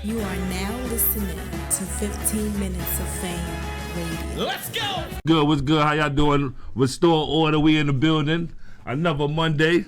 You are now listening to 15 Minutes of Fame Radio. Let's go! Good, what's good? How y'all doing? Restore order, we in the building. Another Monday.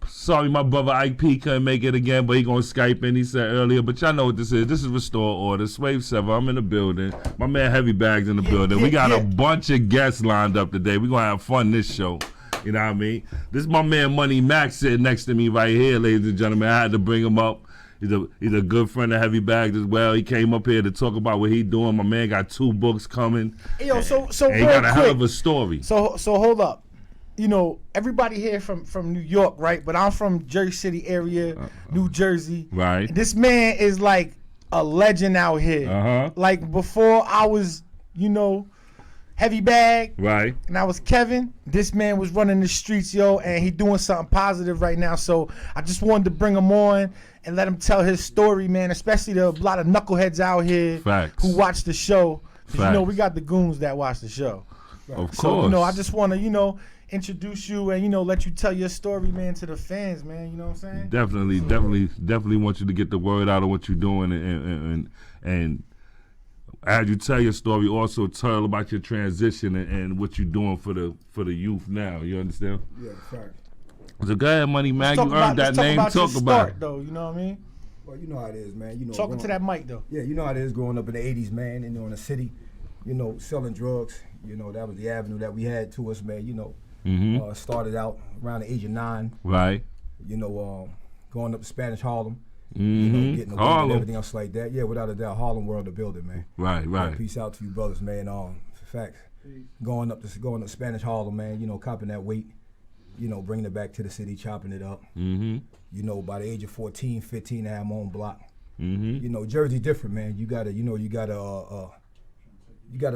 Sorry my brother Ike P couldn't make it again, but he gonna Skype in, he said earlier. But y'all know what this is. This is Restore Order. Swave 7, I'm in the building. My man Heavy Bags in the building. We got a bunch of guests lined up today. We gonna have fun this show. You know what I mean? This is my man Monie Max sitting next to me right here, ladies and gentlemen. I had to bring him up. He's a good friend of Heavy Bags as well. He came up here to talk about what he doing. My man got 2 books coming. Yo, and he got a hell of a story. So hold up. You know, everybody here from New York, right? But I'm from Jersey City area, New Jersey. Right. And this man is like a legend out here. Uh-huh. Like before I was, Heavy Bag. Right. And I was Kevin. This man was running the streets, yo, and he doing something positive right now. So I just wanted to bring him on and let him tell his story, man, especially a lot of knuckleheads out here who watch the show. 'Cause, we got the goons that watch the show. Right. Of so, course. I just want to, introduce you and, let you tell your story, man, to the fans, man. You know what I'm saying? Definitely want you to get the word out of what you're doing and as you tell your story, also tell about your transition and what you're doing for the youth now. You understand? Yeah, fact. So go ahead, Money Mag. You earned that name. Talk about it. Though, you know what I mean? Well, you know how it is, man. Talking to that mic, though. Yeah, you know how it is growing up in the 80s, man, and in the city, selling drugs. That was the avenue that we had to us, man. Started out around the age of 9. Right. Going up to Spanish Harlem. Getting away Harlem. and everything else like that. Yeah, without a doubt, Harlem world the building, man. Right. Peace out to you brothers, man. Facts. Going up Spanish Harlem, man. Copping that weight. Bringing it back to the city, chopping it up. Mm-hmm. By the age of 14, 15, I had my own block. Mm-hmm. Jersey different, man. You gotta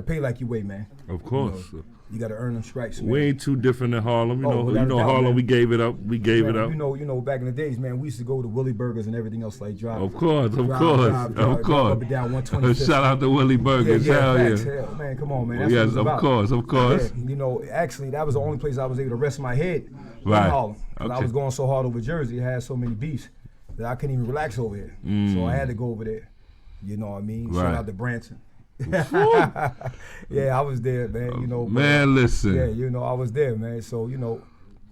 pay like you weigh, man. Of course. You gotta earn them stripes, man. We ain't too different than Harlem. Without a doubt, Harlem, man. we gave it up. Back in the days, man, we used to go to Willie Burgers and everything else like drive. Of course. Drive up and down 125th. Shout out to Willie Burgers. Hell, yeah. Man, come on, man. That's Yes, what of it's about. course. Yeah, actually, that was the only place I was able to rest my head Right. in Harlem. Okay. I was going so hard over Jersey, it had so many beefs that I couldn't even relax over here. So I had to go over there. You know what I mean? Right. Shout out to Branson. Yeah, I was there, man. Man, listen. Yeah, I was there, man. So,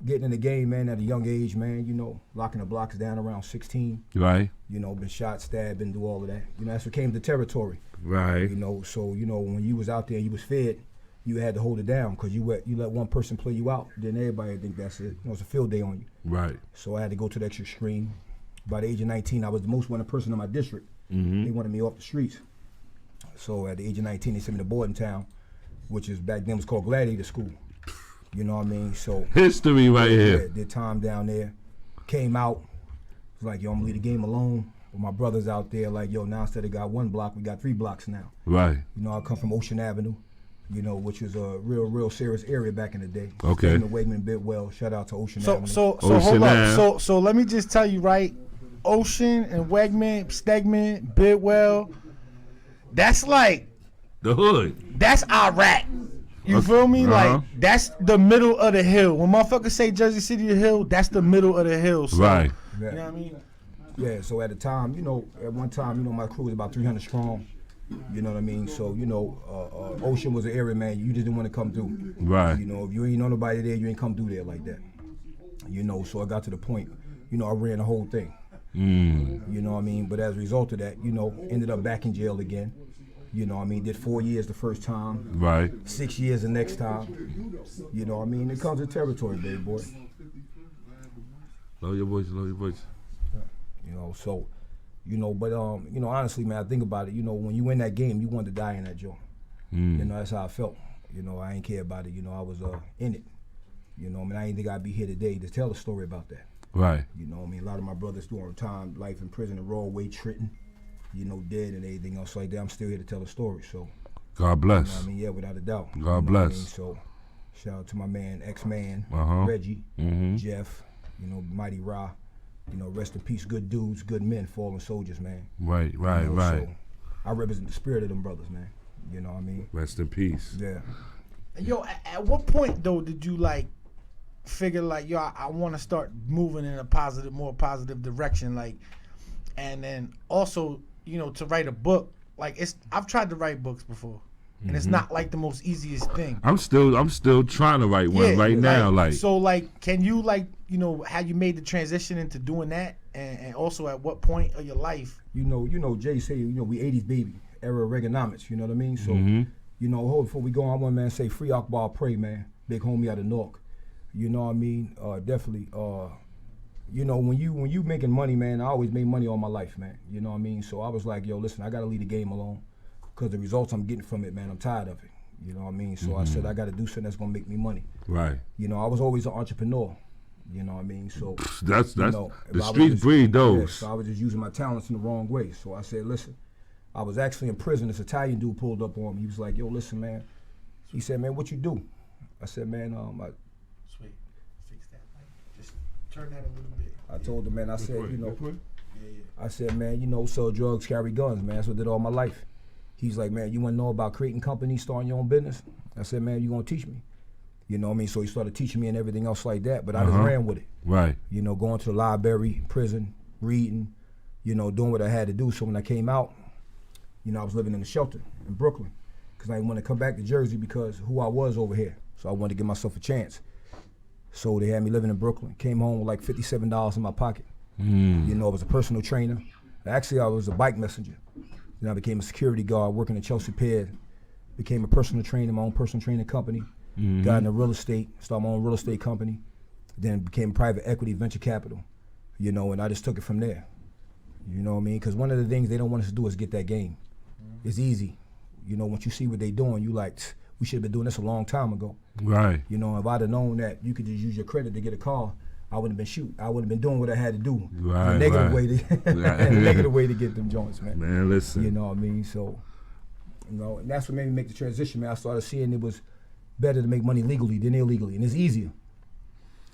getting in the game, man, at a young age, man, locking the blocks down around 16. Right. Been shot, stabbed, and do all of that. That's what came to territory. Right. So, when you was out there, you was fed, you had to hold it down because you let one person play you out, then everybody think that's it. It's a field day on you. Right. So I had to go to the extra extreme. By the age of 19, I was the most wanted person in my district. Mm-hmm. They wanted me off the streets. So at the age of 19, they sent me to boarding town, which is back then was called Gladiator School. You know what I mean? So history right here. Did time down there. Came out. Was like, yo, I'm gonna leave the game alone. But my brothers out there, like, yo, now instead of got 1 block, we got 3 blocks now. Right. I come from Ocean Avenue, which was a real serious area back in the day. Okay. In the Wegman Bidwell. Shout out to Ocean Avenue. So hold up. So let me just tell you, right? Ocean and Wegman, Stegman, Bidwell. That's like the hood. That's Iraq. You feel me? Like that's the middle of the hill. When motherfuckers say Jersey City the hill, that's the middle of the hill. So, right. Yeah. You know what I mean? Yeah. So at the time, at one time, my crew was about 300 strong. You know what I mean? So Ocean was an area, man. You just didn't want to come through. Right. If you ain't know nobody there, you ain't come through there like that. So I got to the point. I ran the whole thing. You know what I mean? But as a result of that, ended up back in jail again. Did 4 years the first time. Right. 6 years the next time. You know what I mean? It comes with territory, baby boy. Lower your voice. But honestly, man, I think about it, when you win that game, you want to die in that joint. That's how I felt. I ain't care about it. I was in it. I ain't think I'd be here today to tell a story about that. Right. A lot of my brothers doing time, life in prison, the raw way, Trenton, dead and everything else like that. I'm still here to tell a story, so. God bless. Yeah, without a doubt. God bless. So, shout out to my man, ex-man, Reggie, Jeff, Mighty Ra. Rest in peace, good dudes, good men, fallen soldiers, man. Right. So I represent the spirit of them brothers, man. You know what I mean? Rest in peace. Yeah. Yo, at what point though did you figure yo, I want to start moving in a more positive direction, and then also, to write a book, like I've tried to write books before. And it's not like the most easiest thing. I'm still trying to write one now. Like so, like, can you how you made the transition into doing that, and also at what point of your life? Jay say we 80s baby era of Reaganomics. You know what I mean? So before we go on, I want to say free Akbar Pray, man, big homie out of Newark. You know what I mean? Definitely. When you making money, man, I always made money all my life, man. You know what I mean? So I was like, yo, listen, I gotta leave the game alone. Because the results I'm getting from it, man, I'm tired of it. You know what I mean? So I said I got to do something that's going to make me money. Right. I was always an entrepreneur. You know what I mean? So that's the street breed, those. Yeah, so I was just using my talents in the wrong way. So I said, listen, I was actually in prison. This Italian dude pulled up on me. He was like, yo, listen, man. He said, man, what you do? I said, man, Sweet. Fix that. Just turn that a little bit. I told him, man, I said, I said, man, sell drugs, carry guns, man. That's what I did all my life. He's like, man, you want to know about creating companies, starting your own business? I said, man, you going to teach me? You know what I mean? So he started teaching me and everything else like that, but I just ran with it. Right. Going to the library, prison, reading, doing what I had to do. So when I came out, I was living in a shelter in Brooklyn because I didn't want to come back to Jersey because who I was over here. So I wanted to give myself a chance. So they had me living in Brooklyn. Came home with like $57 in my pocket. I was a personal trainer. Actually, I was a bike messenger. Then I became a security guard working at Chelsea Pier. Became a personal trainer, my own personal training company. Got into real estate, started my own real estate company. Then became private equity, venture capital. And I just took it from there. You know what I mean? Because one of the things they don't want us to do is get that game. It's easy. Once you see what they doing, you like, we should have been doing this a long time ago. Right. If I'd have known that you could just use your credit to get a car, I wouldn't have been shooting. I would have been doing what I had to do. Right, negative way to get them joints, man. Man, listen. You know what I mean? So, and that's what made me make the transition, man. I started seeing it was better to make money legally than illegally, and it's easier.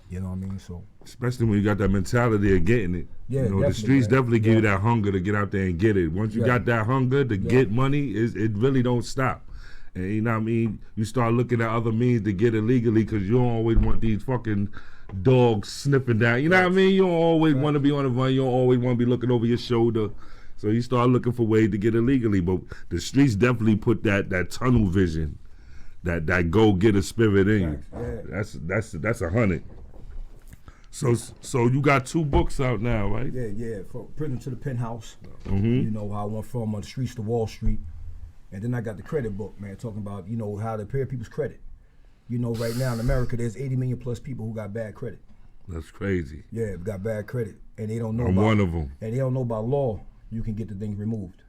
You know what I mean? So, especially when you got that mentality of getting it. Yeah, the streets definitely give you that hunger to get out there and get it. Once you got that hunger to get money, it really don't stop. And you know what I mean? You start looking at other means to get it legally because you don't always want these fucking dogs sniffing down. You know what I mean? You don't always want to be on the run. You don't always want to be looking over your shoulder. So you start looking for ways to get it legally. But the streets definitely put that tunnel vision, that go-getter spirit in you. Yeah. That's 100. So you got 2 books out now, right? Yeah. From Prison to the Penthouse. How I went from the streets to Wall Street. And then I got the credit book, man, talking about, how to repair people's credit. Right now in America, there's 80 million plus people who got bad credit. That's crazy. Yeah, got bad credit, and they don't know. I'm one of them. And they don't know about law. You can get the things removed,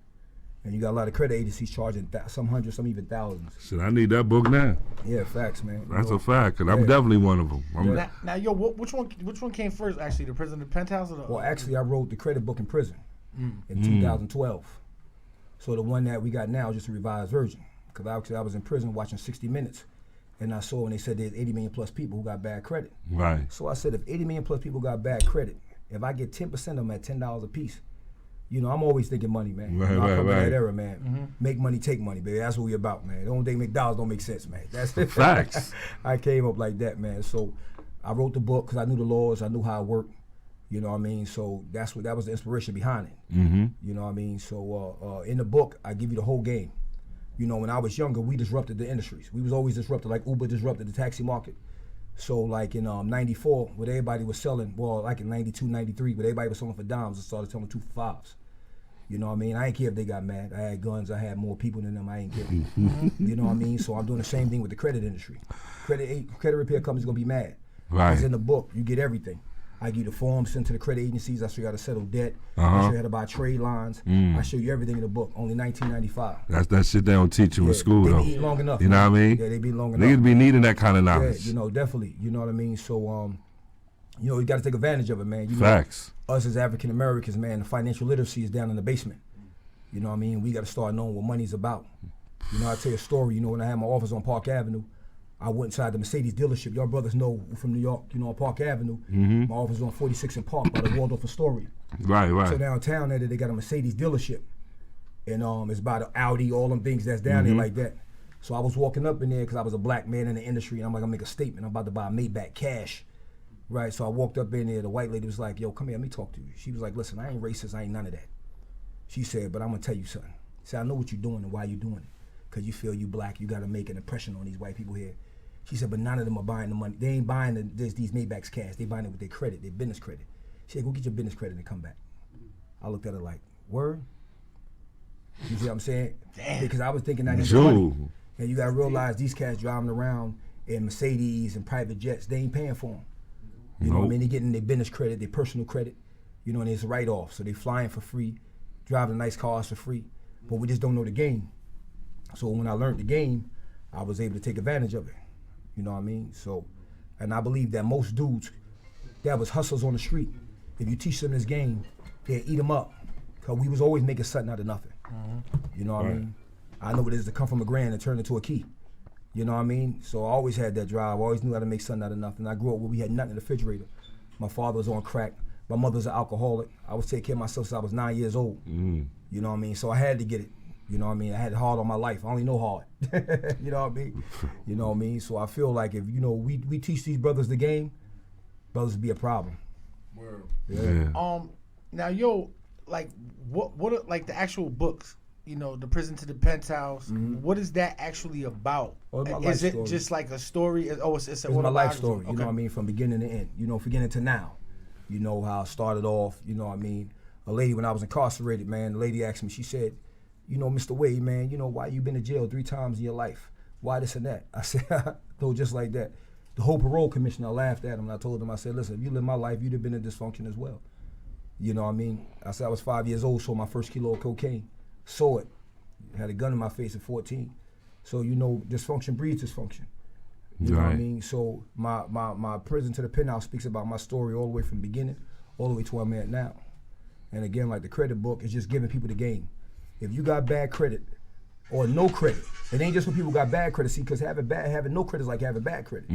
and you got a lot of credit agencies charging some hundreds, some even thousands. Shit, I need that book now. Yeah, facts, man. That's a fact, cause I'm definitely one of them. Now, yo, which one came first? Actually, the Prison to Penthouse, or the? Well, actually, I wrote the credit book in prison in 2012. So the one that we got now is just a revised version, because I was in prison watching 60 Minutes. And I saw when they said there's 80 million plus people who got bad credit. Right. So I said, if 80 million plus people got bad credit, if I get 10% of them at $10 a piece, I'm always thinking money, man. Right. That era, man. Make money, take money, baby. That's what we about, man. Don't think McDonald's don't make sense, man. That's facts. I came up like that, man. So I wrote the book because I knew the laws, I knew how it worked. You know what I mean? So that was the inspiration behind it. You know what I mean? So in the book, I give you the whole game. When I was younger, we disrupted the industries. We was always disrupted, like Uber disrupted the taxi market. So like in 94, when everybody was selling, well, like in 92, 93, when everybody was selling for dimes, I started selling 2 for 5s. You know what I mean? I ain't care if they got mad. I had guns, I had more people than them, I ain't care. You know what I mean? So I'm doing the same thing with the credit industry. Credit repair companies gonna be mad. Right. Because in the book, you get everything. I give you the forms sent to the credit agencies. I show you how to settle debt. I show you how to buy trade lines. I show you everything in the book. Only $19.95. That's that shit they don't teach you in school, though. They be long enough. You know what I mean? Yeah, they be long enough. Niggas be needing that kind of knowledge. Yeah, definitely. You know what I mean? So, you got to take advantage of it, man. Facts. Us as African Americans, man, the financial literacy is down in the basement. You know what I mean? We got to start knowing what money's about. I tell you a story. When I had my office on Park Avenue, I went inside the Mercedes dealership. Y'all brothers know from New York, on Park Avenue. My office is on 46 and Park by the Waldorf Astoria. Right. So downtown there, they got a Mercedes dealership. And it's by the Audi, all them things that's down there like that. So I was walking up in there because I was a black man in the industry, and I'm like, I'm gonna make a statement. I'm about to buy a Maybach cash. Right, so I walked up in there. The white lady was like, yo, come here, let me talk to you. She was like, listen, I ain't racist, I ain't none of that. She said, but I'm gonna tell you something. She said, I know what you're doing and why you're doing it. Cause you feel you black, you gotta make an impression on these white people here. She said, but none of them are buying the money. They ain't buying these Maybachs cash. They buying it with their credit, their business credit. She said, go get your business credit and come back. I looked at her like, word? You see what I'm saying? Damn. Because I was thinking that money. And you gotta realize these cats driving around in Mercedes and private jets, they ain't paying for them. You know what I mean? They getting their business credit, their personal credit, you know, and it's a write-off. So they flying for free, driving nice cars for free, but we just don't know the game. So when I learned the game, I was able to take advantage of it. You know what I mean? So, and I believe that most dudes that was hustlers on the street, if you teach them this game, they'll eat them up. Cause we was always making something out of nothing. You know what I mean? I know what it is to come from a grand and turn into a key. You know what I mean? So I always had that drive. I always knew how to make something out of nothing. I grew up where we had nothing in the refrigerator. My father was on crack. My mother was an alcoholic. I was taking care of myself since I was 9 years old. You know what I mean? So I had to get it. You know what I mean? I had it hard all my life. I only know hard. You know what I mean? You know what I mean? So I feel like if, you know, we teach these brothers the game, brothers would be a problem. Word. Yeah. Now, yo, like, what are, like, the actual books? You know, the Prison to the Penthouse. What is that actually about? Oh, it's my life is it story. just like a story? It's my life story. You know what I mean? From beginning to end. You know, from beginning to now. You know how I started off. You know what I mean? A lady, when I was incarcerated, man, the lady asked me, she said, you know, Mr. Wade, man, you know, why you been to jail 3 times in your life? Why this and that? I said, no, just like that. The whole parole commissioner, I laughed at him and I told him, I said, listen, if you live my life, you'd have been in dysfunction as well. You know what I mean? I said I was 5 years old, saw my first kilo of cocaine. Saw it. Had a gun in my face at 14. So, you know, dysfunction breeds dysfunction. You know what I mean? So my Prison to the Penthouse speaks about my story all the way from the beginning, all the way to where I'm at now. And again, like the credit book is just giving people the game. If you got bad credit or no credit, it ain't just when people got bad credit. See, because having no credit is like having bad credit.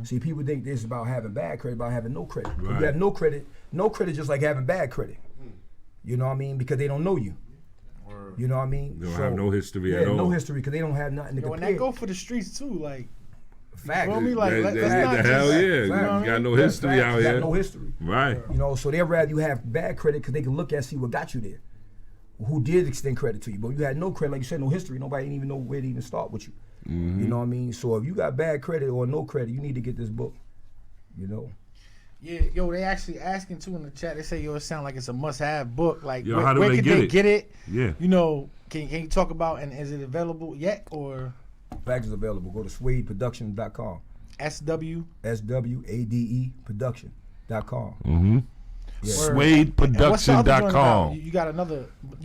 See, people think this is about having bad credit, about having no credit. If you have no credit just like having bad credit. You know what I mean? Because they don't know you. You know what I mean? They don't have no history at all. No history because they don't have nothing to compare. When that go for the streets too, like, fact. You know me? Like, let's not hell just, yeah. you know You got no history out here. here. Got no history. Right. You know, so they'd rather you have bad credit because they can look at see what got you there. Who did extend credit to you. But you had no credit, like you said, no history. Nobody didn't even know where to even start with you. You know what I mean? So if you got bad credit or no credit, you need to get this book. You know? Yeah, yo, they actually asking too in the chat. They say, yo, it sound like it's a must-have book. Like, yo, where could they get it? Yeah. You know, can you talk about, and is it available yet, or? Fact is available. Go to swadeproduction.com. SWADE production.com. Yeah. Swadeproduction.com. You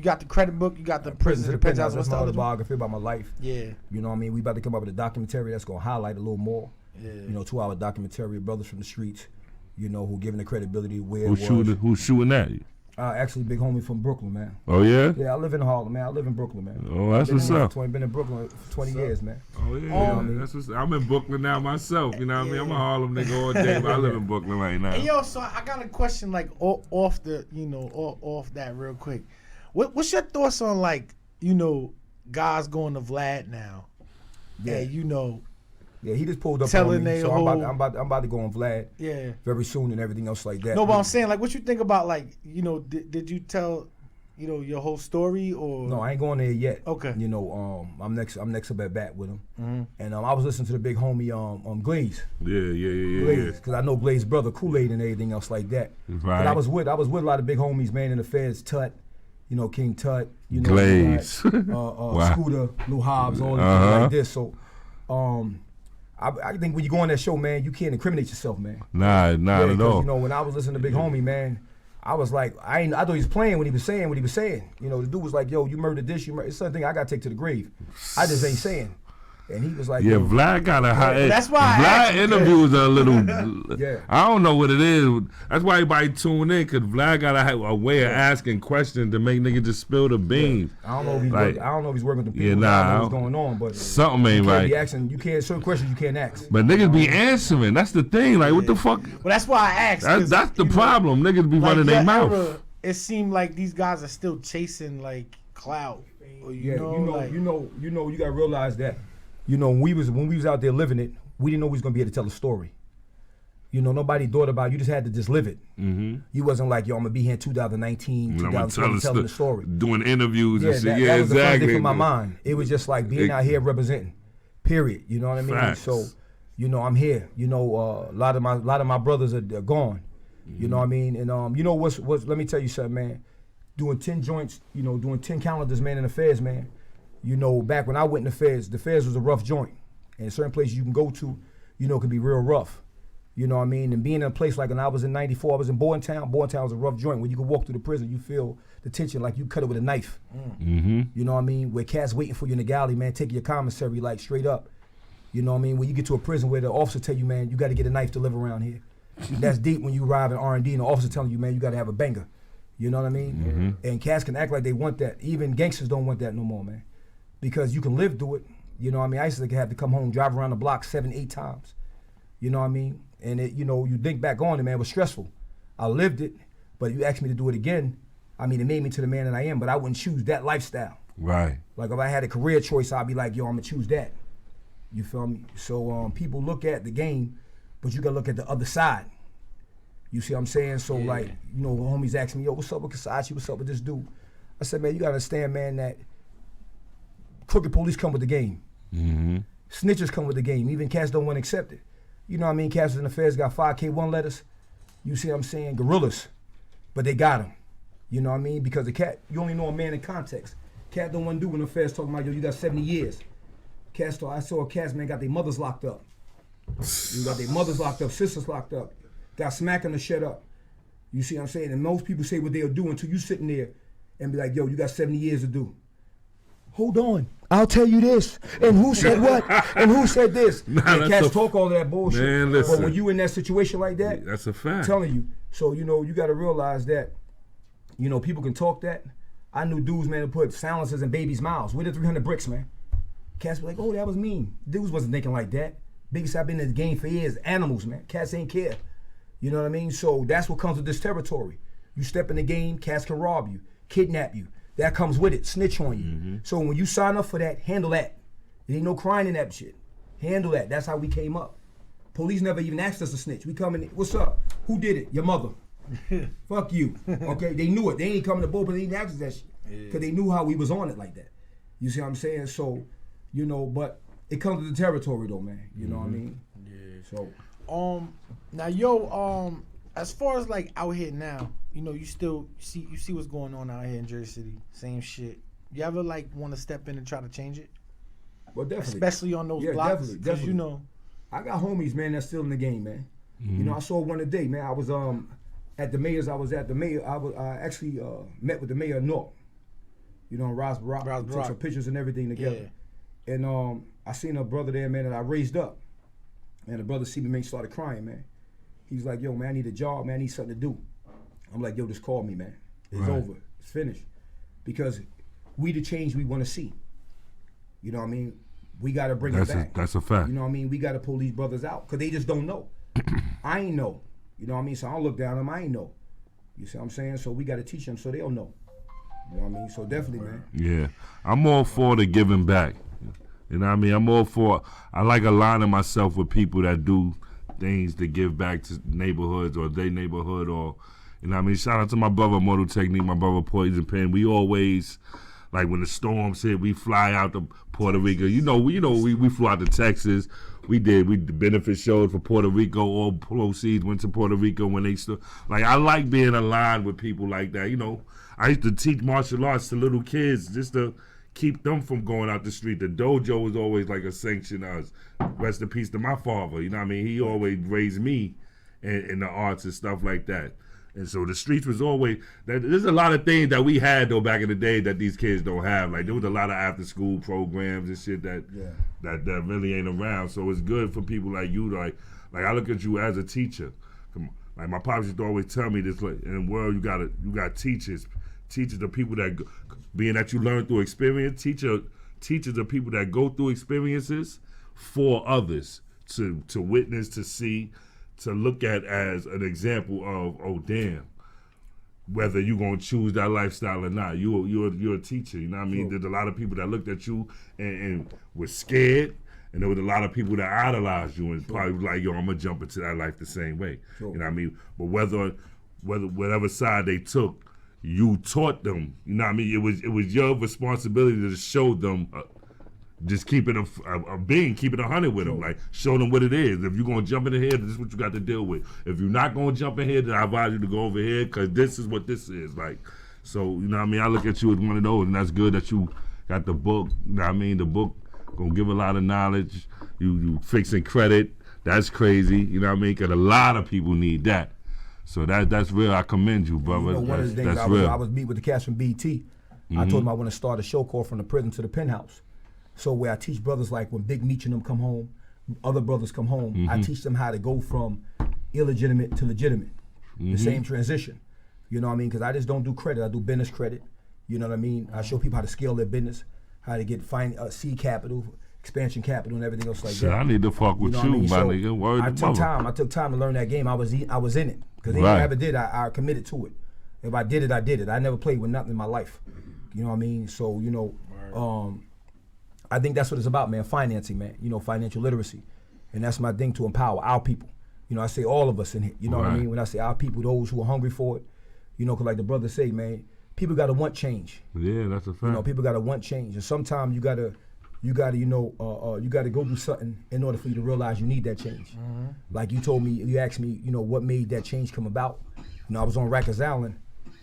got the credit book, you got the Prison to the Penthouse. That's my autobiography about my life. Yeah. You know what I mean? We about to come up with a documentary that's going to highlight a little more. Yeah. You know, 2-hour documentary of brothers from the streets, you know, who giving the credibility where Who's shooting that? Actually, big homie from Brooklyn, man. Oh, yeah? Yeah, I live in Harlem, man. I live in Brooklyn, man. Oh, that's what's up. Been in Brooklyn for 20 years, man. Oh, yeah. That's what's, I'm in Brooklyn now myself, you know what I mean? I'm a Harlem nigga all day, but I live in Brooklyn right now. Hey, yo, so I got a question, like, off the, you know, off that real quick. What's your thoughts on, like, you know, guys going to Vlad now? Yeah, you know. Yeah, he just pulled up telling on me, so I'm about to go on Vlad very soon and everything else like that. No, but I'm saying, like, what you think about, like, you know, did you tell, you know, your whole story, or? No, I ain't going there yet. Okay. You know, I'm next up at bat with him. And I was listening to the big homie Glaze. Yeah. Because I know Glaze's brother, Kool-Aid and everything else like that. Right. But I was with a lot of big homies, man, in the feds, Tut, you know, King Tut, you know, Glaze. wow. Scooter, Lou Hobbs, all these things like this. So I think when you go on that show, man, you can't incriminate yourself, man. Not at all. You know, when I was listening to Big Homie, man, I was like, I thought he was playing when he was saying what he was saying. You know, the dude was like, yo, you murdered this, it's something I gotta take to the grave. I just ain't saying. And he was like, yeah, Vlad got a high. That's why Vlad interviews are a little. Yeah. I don't know what it is. That's why everybody tune in, because Vlad got a way of asking questions to make niggas just spill the beans. I don't know if he's working with the people. Yeah, nah, I don't know what's going on, but something ain't right. Certain questions you can't ask. But niggas be answering. That's the thing. Like, what the fuck? Well, that's why I asked. That's the problem. Niggas be running their mouth. It seemed like these guys are still chasing, like, clout. You gotta realize that. You know, when we was out there living it, we didn't know we was gonna be able to tell a story. You know, nobody thought about it. You just had to just live it. Mm-hmm. You wasn't like, yo, I'm going to be here in 2019, 2020 telling the story. Doing interviews and shit. That Yeah, was the fun exactly. thing for my mind. It was just like being out here representing, period. You know what I mean? Facts. So, you know, I'm here. You know, a lot of my brothers are gone. Mm-hmm. You know what I mean? And you know what's let me tell you something, man. Doing 10 joints, you know, doing 10 calendars, man, in the feds, man. You know, back when I went in the feds was a rough joint. And certain places you can go to, you know, can be real rough. You know what I mean? And being in a place like when I was in 94, I was in Bordentown. Bordentown was a rough joint. When you could walk through the prison, you feel the tension like you cut it with a knife. Mm-hmm. You know what I mean? Where cats waiting for you in the galley, man, taking your commissary like straight up. You know what I mean? When you get to a prison where the officer tell you, man, you got to get a knife to live around here. That's deep when you arrive in R&D and the officer telling you, man, you got to have a banger. You know what I mean? Mm-hmm. And cats can act like they want that. Even gangsters don't want that no more, man. Because you can live through it. You know what I mean? I used to have to come home, drive around the block 7, 8 times. You know what I mean? And it, you know, you think back on it, man, it was stressful. I lived it, but you asked me to do it again, I mean, it made me to the man that I am, but I wouldn't choose that lifestyle. Right. Like if I had a career choice, I'd be like, yo, I'm gonna choose that. You feel me? So people look at the game, but you gotta look at the other side. You see what I'm saying? So like, you know, homies ask me, yo, what's up with Kasachi? What's up with this dude? I said, man, you gotta understand, man, that crooked police come with the game. Mm-hmm. Snitchers come with the game. Even cats don't want to accept it. You know what I mean? Cats in the feds got 5K1 letters. You see what I'm saying? Gorillas. But they got them. You know what I mean? Because the cat, you only know a man in context. Cat don't want to do when the feds talking about, yo, you got 70 years. Cats, I saw cats, man, got their mothers locked up. You got their mothers locked up, sisters locked up. Got smacking the shit up. You see what I'm saying? And most people say what they'll do until you sitting there and be like, yo, you got 70 years to do. Hold on, I'll tell you this, and who said what, and who said this. And cats talk all that bullshit. Man, listen. But when you in that situation like that, that's a fact. I'm telling you. So, you know, you got to realize that, you know, people can talk that. I knew dudes, man, that put silencers in babies' mouths. Where the 300 bricks, man? Cats be like, oh, that was mean. Dudes wasn't thinking like that. Biggest I've been in the game for years. Animals, man. Cats ain't care. You know what I mean? So that's what comes with this territory. You step in the game, cats can rob you, kidnap you. That comes with it, snitch on you. Mm-hmm. So when you sign up for that, handle that. There ain't no crying in that shit. Handle that. That's how we came up. Police never even asked us to snitch. We come in, what's up? Who did it? Your mother. Fuck you. Okay, they knew it. They ain't coming to both, but they didn't ask us that shit. Because they knew how we was on it like that. You see what I'm saying? So, you know, but it comes with the territory though, man. You know what I mean? Yeah. So. Now, yo, as far as like out here now, you know, you see what's going on out here in Jersey City. Same shit. You ever like want to step in and try to change it? Well, definitely. Especially on those blocks. Definitely. You know, I got homies, man, that's still in the game, man. You know, I saw one today, man. I was at the mayor's. I actually met with the mayor of Newark. You know, Ross Barak. Took some pictures and everything together. Yeah. And I seen a brother there, man, that I raised up. And the brother see me, man, started crying, man. He's like, yo, man, I need a job, man. I need something to do. I'm like, yo, just call me, man. It's over. It's finished. Because we the change we want to see. You know what I mean? We got to bring it back. That's a fact. You know what I mean? We got to pull these brothers out because they just don't know. I ain't know. You know what I mean? So I don't look down on them. I ain't know. You see what I'm saying? So we got to teach them so they'll know. You know what I mean? So definitely, man. Yeah. I'm all for the giving back. You know what I mean? I'm all for, I like aligning myself with people that do things to give back to neighborhoods or their neighborhood or, you know what I mean? Shout out to my brother, Mortal Technique, my brother, Poison Pen. We always, like when the storms hit, we fly out to Puerto Rico. We flew out to Texas. We did benefit shows for Puerto Rico. All proceeds went to Puerto Rico when they still, like, I like being aligned with people like that. You know, I used to teach martial arts to little kids just to keep them from going out the street. The dojo was always like a sanction. Rest in peace to my father. You know what I mean? He always raised me in the arts and stuff like that. And so the streets was always, there's a lot of things that we had though back in the day that these kids don't have. Like there was a lot of after school programs and shit that really ain't around. So it's good for people like you. Like I look at you as a teacher. Like my pops used to always tell me this, like, in the world you got teachers. Teachers are people that, being that you learn through experience, teachers are people that go through experiences for others to witness, to see, to look at as an example of, oh damn, whether you're gonna choose that lifestyle or not. You're a teacher, you know what I mean? Sure. There's a lot of people that looked at you and were scared. And there was a lot of people that idolized you and probably was like, yo, I'm gonna jump into that life the same way. You know what I mean? But whatever side they took, you taught them. You know what I mean? It was your responsibility to show them. Just keep it keep it 100 with them. Like, show them what it is. If you're gonna jump in the head, this is what you got to deal with. If you're not gonna jump in here, then I advise you to go over here because this is what this is. Like, so you know what I mean? I look at you as one of those, and that's good that you got the book. You know what I mean? The book gonna give a lot of knowledge. You fixing credit. That's crazy. You know what I mean? Because a lot of people need that. So that's real. I commend you, brother. You know, one of the things I was meeting with the cats from BT. I told them I want to start a show called From the Prison to the Penthouse. So where I teach brothers, like when Big Meech and them come home, other brothers come home, I teach them how to go from illegitimate to legitimate, the same transition. You know what I mean? Because I just don't do credit, I do business credit. You know what I mean? I show people how to scale their business, how to get seed capital, expansion capital, and everything else like that. I need to fuck with you, my nigga. Word I took time to learn that game. I was in it. Because anything I ever did, I committed to it. If I did it, I did it. I never played with nothing in my life. You know what I mean? So, you know, I think that's what it's about, man. Financing, man. You know, financial literacy. And that's my thing, to empower our people. You know, I say all of us in here. You know what I mean? When I say our people, those who are hungry for it. You know, because like the brothers say, man, people got to want change. Yeah, that's a fact. You know, people got to want change. And sometimes you got to, you got to go do something in order for you to realize you need that change. Like you told me, you asked me, you know, what made that change come about. You know, I was on Rikers Island,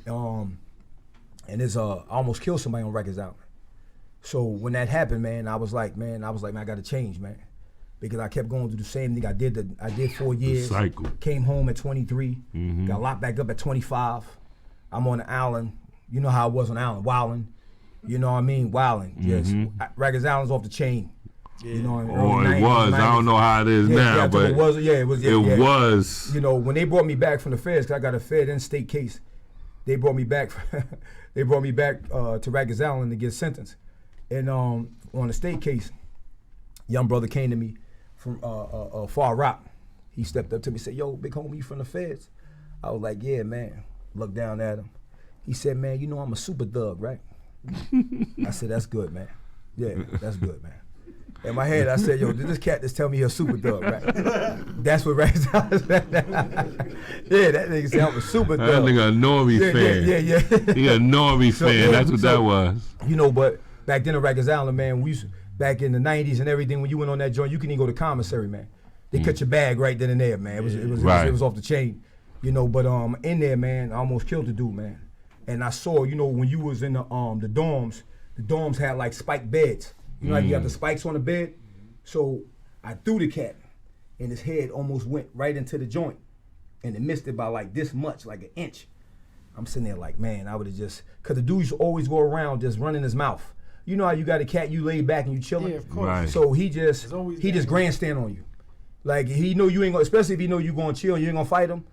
and I almost killed somebody on Rikers Island. So when that happened, man, I was like, man, I got to change, man, because I kept going through the same thing. I did 4 years. The cycle. Came home at 23. Got locked back up at 25. I'm on the island. You know how I was on the island, wilding. You know what I mean, wilding. Yes, Rikers Island's off the chain. You know what I mean? Oh, it was. 90s. I don't know how it is now, but it was. Yeah, it was. It was. You know, when they brought me back from the feds, 'cause I got a Fed and state case, they brought me back. They brought me back to Rikers Island to get sentenced. And on the state case, young brother came to me from Far Rock. He stepped up to me and said, "Yo, big homie, you from the feds?" I was like, "Yeah, man." Looked down at him. He said, "Man, you know I'm a super thug, right?" I said, "That's good, man. Yeah, that's good, man." In my head, I said, "Yo, did this cat just tell me you're a super thug, right?" That's what Rikers Island. Yeah, that nigga said I'm a super thug. That nigga a Nori fan. Yeah. He a Nori fan. That's what that was. You know, but back then at Rikers Island, man, back in the 90s and everything, when you went on that joint, you couldn't even go to commissary, man. They cut your bag right then and there, man. It was off the chain. You know, but in there, man, I almost killed the dude, man. And I saw, you know, when you was in the dorms had like spiked beds. You know, like you got the spikes on the bed. So I threw the cat, and his head almost went right into the joint, and it missed it by like this much, like an inch. I'm sitting there like, man, I would have just, cause the dude used to always go around just running his mouth. You know how you got a cat, you lay back and you chilling. Yeah, of course. Right. So he just grandstand on you, like he know you ain't gonna, especially if he know you gonna chill, you ain't gonna fight him.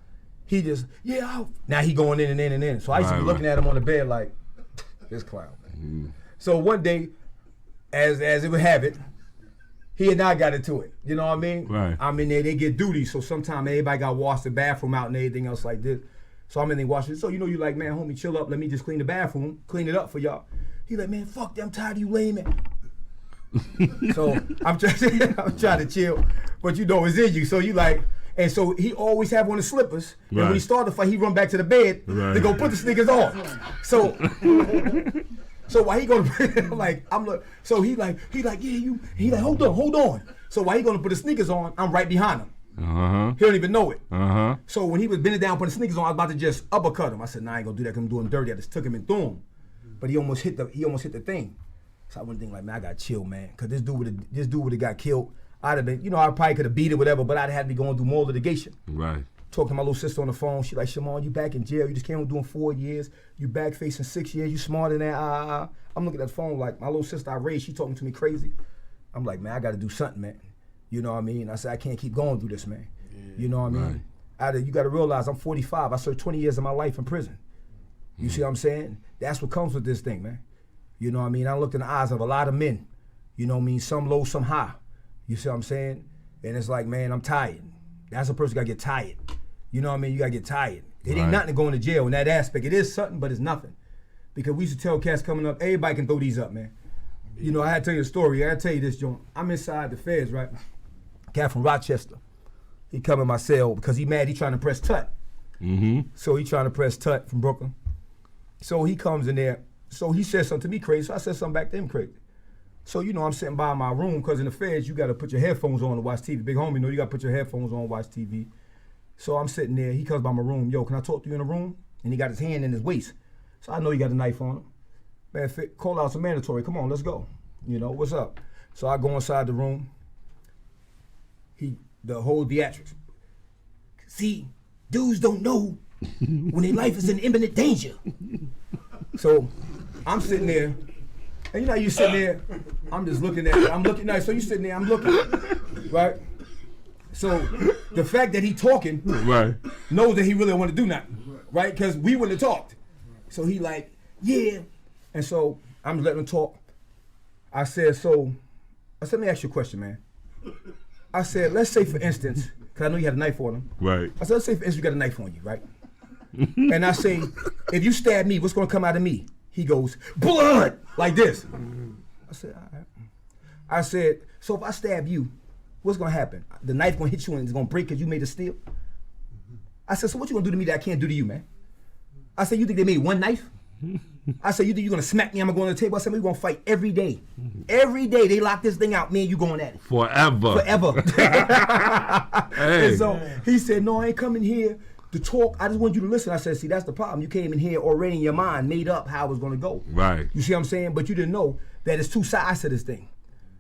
He just now he going in and in and in. So I used to be looking at him on the bed like, this clown. So one day, as it would have it, he and I got into it. You know what I mean? Right. I'm in there, they get duty, so sometimes everybody got to wash the bathroom out and everything else like this. So I'm in there washing. So you know, you like, man, homie, chill up. Let me just clean the bathroom, clean it up for y'all. He like, man, fuck that, I'm tired of you laying there. So I'm trying to chill, but you know it's in you. So you like, and so he always have on his slippers. And when he started the fight, he run back to the bed to go put the sneakers on. So why he gonna like I'm like so he like hold on. So why he gonna put the sneakers on? I'm right behind him. He don't even know it. So when he was bending down putting the sneakers on, I was about to just uppercut him. I said, nah, I ain't gonna do that 'cause I'm doing dirty. I just took him and threw him. But he almost hit the thing. So I went thinking like, man, I gotta chill, man. 'Cause this dude would have got killed. I'd have been, you know, I probably could have beat it, whatever, but I'd have had to be going through more litigation. Right. Talked to my little sister on the phone. She like, Shaman, you back in jail. You just came home doing 4 years. You back facing 6 years. You smarter than that. I'm looking at the phone like my little sister, I raised, she talking to me crazy. I'm like, man, I got to do something, man. You know what I mean? I said, I can't keep going through this, man. You know what I mean? Right. You got to realize I'm 45. I served 20 years of my life in prison. You see what I'm saying? That's what comes with this thing, man. You know what I mean? I looked in the eyes of a lot of men. You know what I mean? Some low, some high. You see what I'm saying? And it's like, man, I'm tired. That's a person got to get tired. You know what I mean? You got to get tired. It ain't nothing to go into jail in that aspect. It is something, but it's nothing. Because we used to tell cats coming up, everybody can throw these up, man. You know, I had to tell you a story. I had to tell you this, John. I'm inside the feds, right? Cat from Rochester. He come in my cell because he mad. He trying to press Tut. So he trying to press Tut from Brooklyn. So he comes in there. So he said something to me crazy. So I said something back to him crazy. So, you know, I'm sitting by my room because in the feds, you got to put your headphones on to watch TV. Big homie, you know, you got to put your headphones on to watch TV. So I'm sitting there. He comes by my room. Yo, can I talk to you in the room? And he got his hand in his waist. So I know he got a knife on him. Man, call out some mandatory. Come on, let's go. You know, what's up? So I go inside the room. The whole theatrics. See, dudes don't know when their life is in imminent danger. So I'm sitting there. And you know, you sitting there, I'm just looking at it. I'm looking, no, so you sitting there, I'm looking, right? So the fact that he talking knows that he really don't want to do nothing, right? Because we wouldn't have talked. So he like, yeah. And so I'm letting him talk. I said, let me ask you a question, man. I said, let's say for instance, because I know you had a knife on him. Right. I said, let's say for instance you got a knife on you, right? And I say, if you stab me, what's going to come out of me? He goes, blood, like this. I said, all right. I said, so if I stab you, what's gonna happen? The knife gonna hit you and it's gonna break because you made a steel? I said, so what you gonna do to me that I can't do to you, man? I said, you think they made one knife? I said, you think you're gonna smack me, I'm gonna go on the table? I said, we're gonna fight every day. Every day they lock this thing out, me and you going at it. Forever. Hey. And so he said, no, I ain't coming here to talk, I just want you to listen. I said, see, that's the problem. You came in here already in your mind, made up how it was gonna go. Right. You see what I'm saying? But you didn't know that it's two sides to this thing.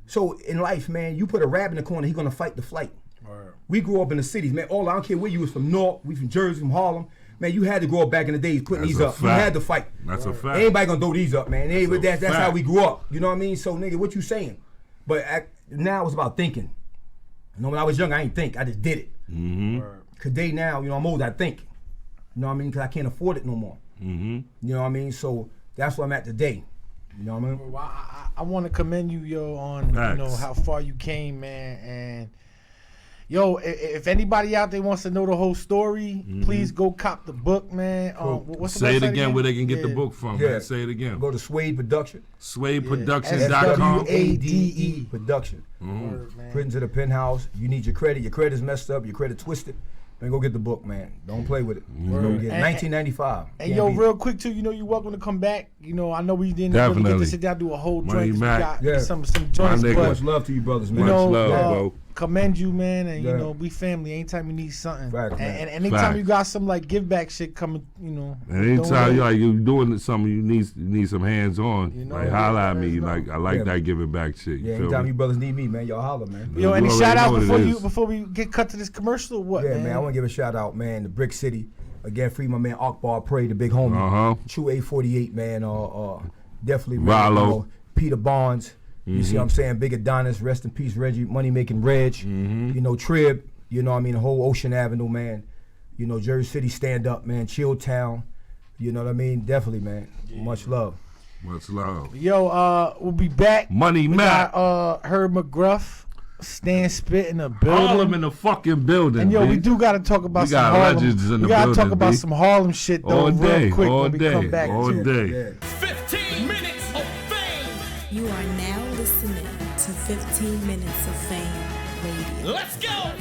So in life, man, you put a rab in the corner, he's gonna fight the fight. Right. We grew up in the cities, man. I don't care where you was from, North, we from Jersey, from Harlem. Man, you had to grow up back in the days putting these up. You had to fight. That's a fact. Anybody gonna throw these up, man. That's how we grew up. You know what I mean? So nigga, what you saying? But now it's about thinking. You know, when I was young, I ain't think, I just did it. Today now, you know, I'm old, I think. You know what I mean? Because I can't afford it no more. You know what I mean? So that's where I'm at today. You know what I mean? Well, I want to commend you, yo, on you know how far you came, man. And yo, if anybody out there wants to know the whole story, please go cop the book, man. What's the Say it again where they can get the book from, man. Say it again. Go to Suede Production. SuadeProductions.com. SWADE Production. Put into the Penthouse. You need your credit. Your credit's messed up. Your credit twisted. Man, go get the book, man. Don't play with it. Go get it. 1995. And yo, real quick too, you know, you're welcome to come back. You know, I know we didn't really get to sit down and do a whole joint. We got some joints. Much love to you, brothers, man. You know, much love, bro. Commend you, man, and you know, we family. Anytime you need something, and anytime you got some like give back shit coming, you know. And anytime you doing something, you need some hands on. You know, like holla at me, like I like that giving back shit. Yeah, anytime you brothers need me, man, y'all holler, man. Yo, any shout out before we get cut to this commercial or what? Yeah, man, I want to give a shout out, man, to Brick City. Again, free my man Akbar Prey, the big homie. True 848, man. Definitely, man, Rollo. You know, Peter Barnes. You see what I'm saying? Big Adonis, rest in peace, Reggie, Money Making Reg. You know, Trib, you know what I mean? The whole Ocean Avenue, man. You know, Jersey City stand up, man. Chill Town. You know what I mean? Definitely, man. Yeah. Much love. Much love. Yo, we'll be back. Money Mac. Got Herb McGruff, Stan Spit in the building. Harlem in the fucking building. And yo, we do gotta talk about some Harlem. Legends in the we gotta building, talk about some Harlem shit though, all day, real quick all when we day, come back. all day. Yeah. 15 minutes of fame. You are now listening to 15 Minutes of Fame Radio. Let's go.